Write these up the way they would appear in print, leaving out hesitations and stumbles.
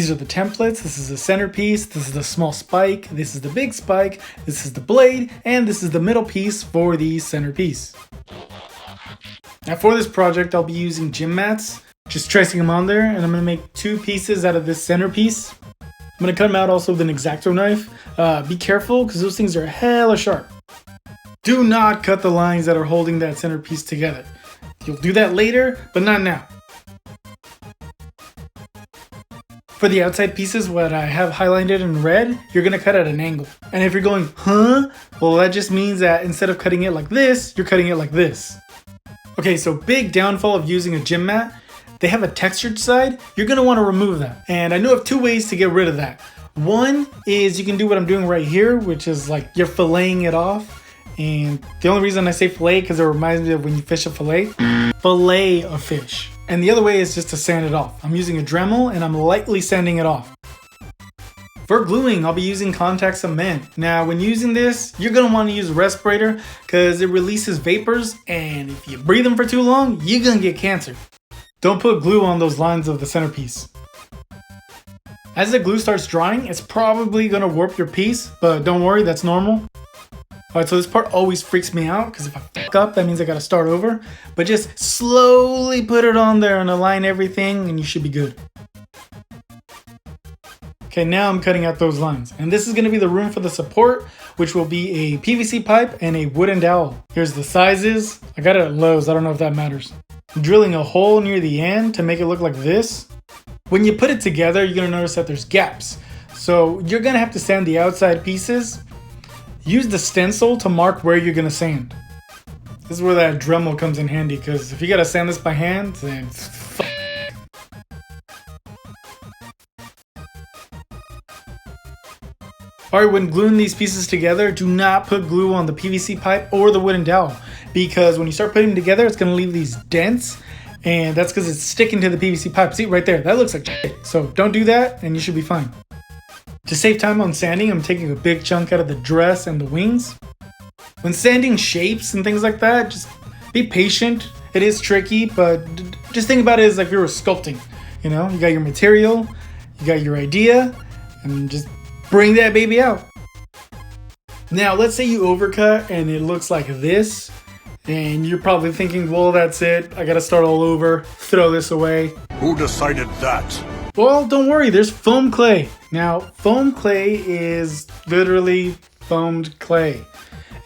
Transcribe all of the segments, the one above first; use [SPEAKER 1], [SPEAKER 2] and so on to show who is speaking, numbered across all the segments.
[SPEAKER 1] These are the templates. This is the centerpiece, this is the small spike, this is the big spike, this is the blade, and this is the middle piece for the centerpiece. Now for this project, I'll be using gym mats, just tracing them on there, and I'm going to make 2 pieces out of this centerpiece. I'm going to cut them out also with an X-Acto knife. Be careful, because those things are hella sharp. Do not cut the lines that are holding that centerpiece together. You'll do that later, but not now. For the outside pieces, what I have highlighted in red, you're going to cut at an angle. And if you're going, huh? Well, that just means that instead of cutting it like this, you're cutting it like this. Okay, so big downfall of using a gym mat, they have a textured side. You're going to want to remove that. And I know of 2 ways to get rid of that. One is you can do what I'm doing right here, which is like you're filleting it off. And the only reason I say fillet because it reminds me of when you fish a fillet. Fillet a fish. And the other way is just to sand it off. I'm using a Dremel and I'm lightly sanding it off. For gluing, I'll be using contact cement. Now, when using this, you're gonna wanna use a respirator because it releases vapors, and if you breathe them for too long, you're gonna get cancer. Don't put glue on those lines of the centerpiece. As the glue starts drying, it's probably gonna warp your piece, but don't worry, that's normal. Alright, so this part always freaks me out because if I fuck up, that means I gotta start over. But just slowly put it on there and align everything and you should be good. Okay, now I'm cutting out those lines. And this is gonna be the room for the support, which will be a PVC pipe and a wooden dowel. Here's the sizes. I got it at Lowe's, I don't know if that matters. I'm drilling a hole near the end to make it look like this. When you put it together, you're gonna notice that there's gaps. So you're gonna have to sand the outside pieces. Use the stencil to mark where you're gonna sand. This is where that Dremel comes in handy, because if you gotta sand this by hand, then Alright, when gluing these pieces together, do not put glue on the PVC pipe or the wooden dowel, because when you start putting them together, it's gonna leave these dents, and that's because it's sticking to the PVC pipe. See right there, that looks like shit. So don't do that, and you should be fine. To save time on sanding, I'm taking a big chunk out of the dress and the wings. When sanding shapes and things like that, just be patient. It is tricky, but just think about it as like you were sculpting. You know, you got your material, you got your idea, and just bring that baby out. Now, let's say you overcut and it looks like this, and you're probably thinking, well, that's it. I gotta start all over, throw this away.
[SPEAKER 2] Who decided that?
[SPEAKER 1] Well, don't worry, there's foam clay. Now, foam clay is literally foamed clay.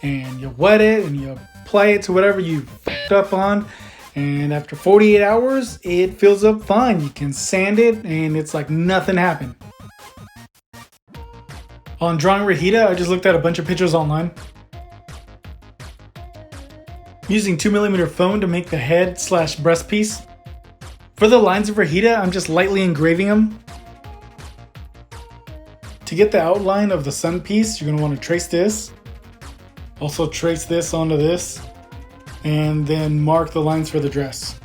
[SPEAKER 1] And you wet it and you apply it to whatever you fucked up on. And after 48 hours, it fills up fine. You can sand it and it's like nothing happened. On drawing Rhitta, I just looked at a bunch of pictures online. I'm using 2mm foam to make the head/breast piece. For the lines of Rhitta, I'm just lightly engraving them. To get the outline of the sun piece, you're going to want to trace this. Also trace this onto this. And then mark the lines for the dress.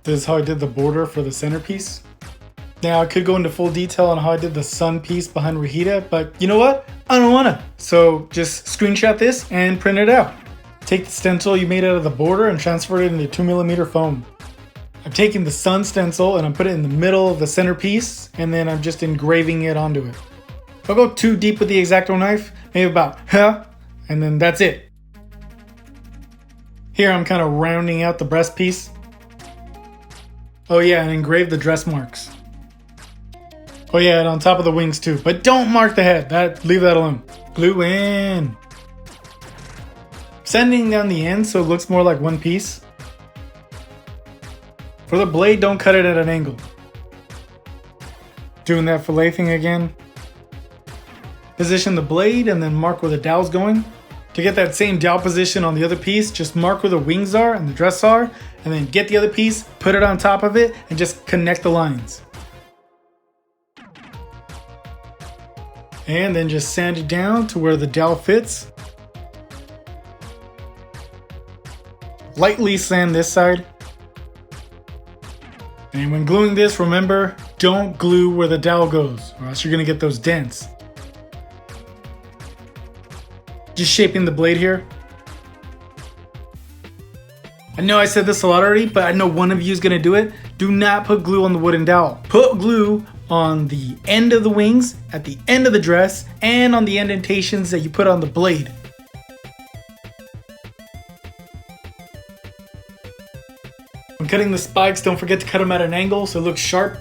[SPEAKER 1] This is how I did the border for the centerpiece. Now I could go into full detail on how I did the sun piece behind Rhitta, but you know what? I don't want to. So just screenshot this and print it out. Take the stencil you made out of the border and transfer it into 2mm foam. I'm taking the sun stencil and I'm putting it in the middle of the centerpiece, and then I'm just engraving it onto it. Don't go too deep with the X-Acto knife, maybe about and then that's it. Here I'm kind of rounding out the breast piece. Oh yeah, and engrave the dress marks. Oh yeah, and on top of the wings too, but don't mark the head. Leave that alone. Glue in. Sanding down the end so it looks more like one piece. For the blade, don't cut it at an angle. Doing that fillet thing again. Position the blade and then mark where the dowel's going. To get that same dowel position on the other piece, just mark where the wings are and the dress are, and then get the other piece, put it on top of it, and just connect the lines. And then just sand it down to where the dowel fits. Lightly sand this side. And when gluing this, remember, don't glue where the dowel goes, or else you're gonna get those dents. Just shaping the blade here. I know I said this a lot already, but I know one of you is gonna do it. Do not put glue on the wooden dowel. Put glue on the end of the wings, at the end of the dress, and on the indentations that you put on the blade. When cutting the spikes, don't forget to cut them at an angle so it looks sharp.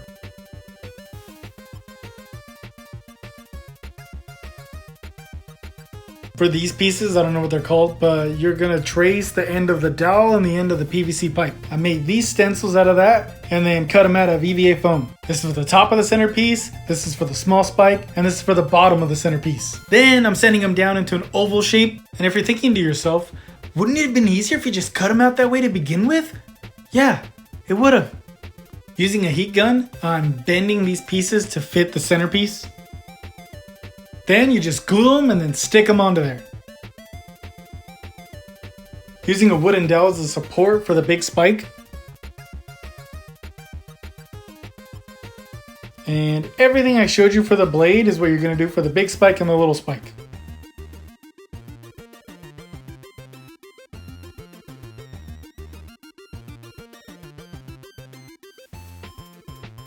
[SPEAKER 1] For these pieces, I don't know what they're called, but you're gonna trace the end of the dowel and the end of the PVC pipe. I made these stencils out of that and then cut them out of EVA foam. This is for the top of the centerpiece, this is for the small spike, and this is for the bottom of the centerpiece. Then I'm sanding them down into an oval shape, and if you're thinking to yourself, wouldn't it have been easier if you just cut them out that way to begin with? Yeah, it would have. Using a heat gun, I'm bending these pieces to fit the centerpiece. Then you just glue them and then stick them onto there. Using a wooden dowel as a support for the big spike. And everything I showed you for the blade is what you're going to do for the big spike and the little spike.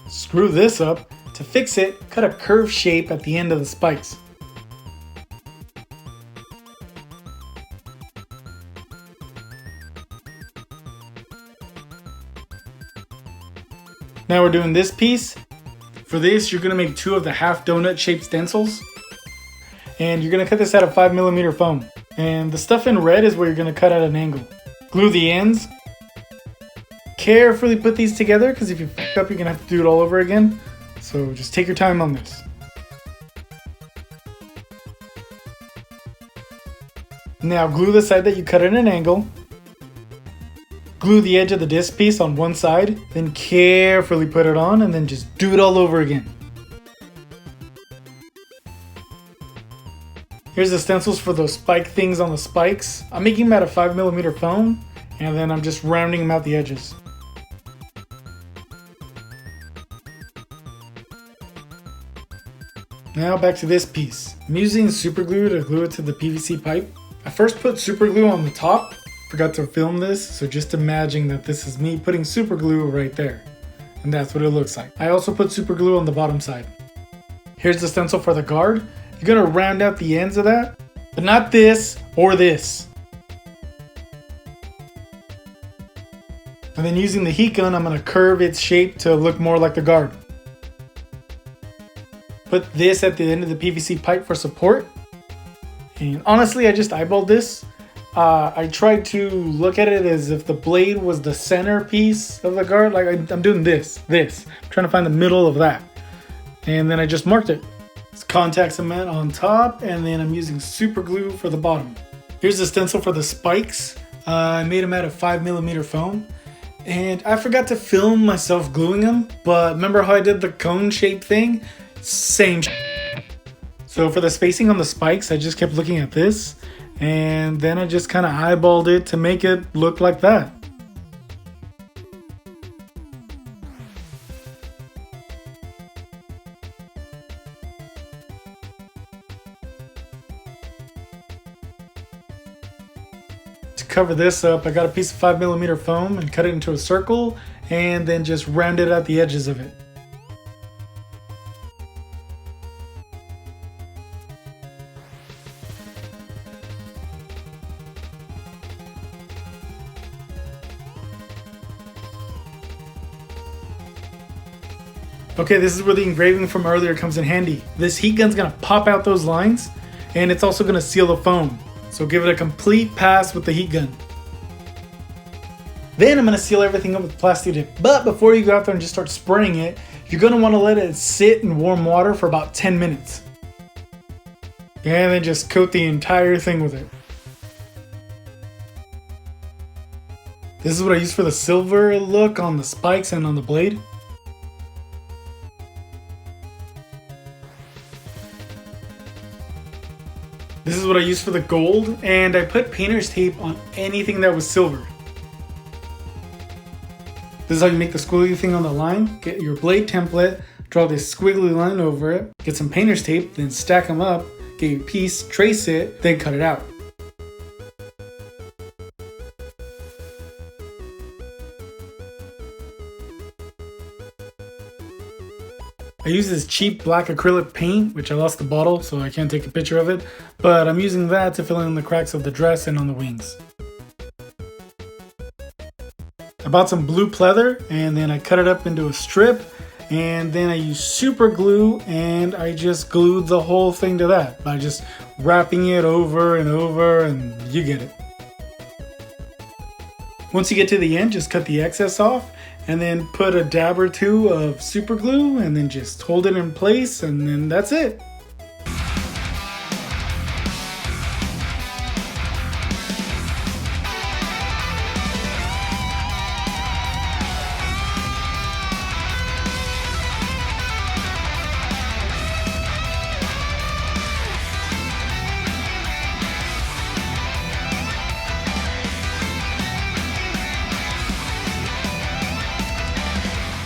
[SPEAKER 1] Screw this up. To fix it, cut a curved shape at the end of the spikes. Now we're doing this piece. For this, you're going to make 2 of the half donut shaped stencils. And you're going to cut this out of 5mm foam. And the stuff in red is where you're going to cut at an angle. Glue the ends. Carefully put these together, because if you fuck up, you're going to have to do it all over again. So just take your time on this. Now glue the side that you cut at an angle. Glue the edge of the disc piece on one side, then carefully put it on and then just do it all over again. Here's the stencils for those spike things on the spikes. I'm making them out of 5mm foam, and then I'm just rounding them out the edges. Now back to this piece. I'm using super glue to glue it to the PVC pipe. I first put super glue on the top. Forgot to film this, so just imagine that this is me putting super glue right there. And that's what it looks like. I also put super glue on the bottom side. Here's the stencil for the guard. You're gonna round out the ends of that, but not this or this. And then using the heat gun, I'm gonna curve its shape to look more like the guard. Put this at the end of the PVC pipe for support. And honestly, I just eyeballed this. I tried to look at it as if the blade was the centerpiece of the guard. Like I'm doing this. I'm trying to find the middle of that. And then I just marked it. It's contact cement on top, and then I'm using super glue for the bottom. Here's the stencil for the spikes. I made them out of 5mm foam. And I forgot to film myself gluing them, but remember how I did the cone shape thing? Same shit. So for the spacing on the spikes, I just kept looking at this, and then I just kind of eyeballed it to make it look like that. To cover this up, I got a piece of 5mm foam and cut it into a circle, and then just rounded out the edges of it. Okay, this is where the engraving from earlier comes in handy. This heat gun's gonna pop out those lines, and it's also gonna seal the foam. So give it a complete pass with the heat gun. Then I'm gonna seal everything up with plastic dip. But before you go out there and just start spraying it, you're gonna wanna let it sit in warm water for about 10 minutes. And then just coat the entire thing with it. This is what I use for the silver look on the spikes and on the blade. This is what I use for the gold, and I put painter's tape on anything that was silver. This is how you make the squiggly thing on the line. Get your blade template, draw this squiggly line over it, get some painter's tape, then stack them up, get your piece, trace it, then cut it out. I use this cheap black acrylic paint, which I lost the bottle, so I can't take a picture of it. But I'm using that to fill in the cracks of the dress and on the wings. I bought some blue pleather and then I cut it up into a strip. And then I used super glue and I just glued the whole thing to that by just wrapping it over and over, and you get it. Once you get to the end, just cut the excess off and then put a dab or two of super glue and then just hold it in place, and then that's it.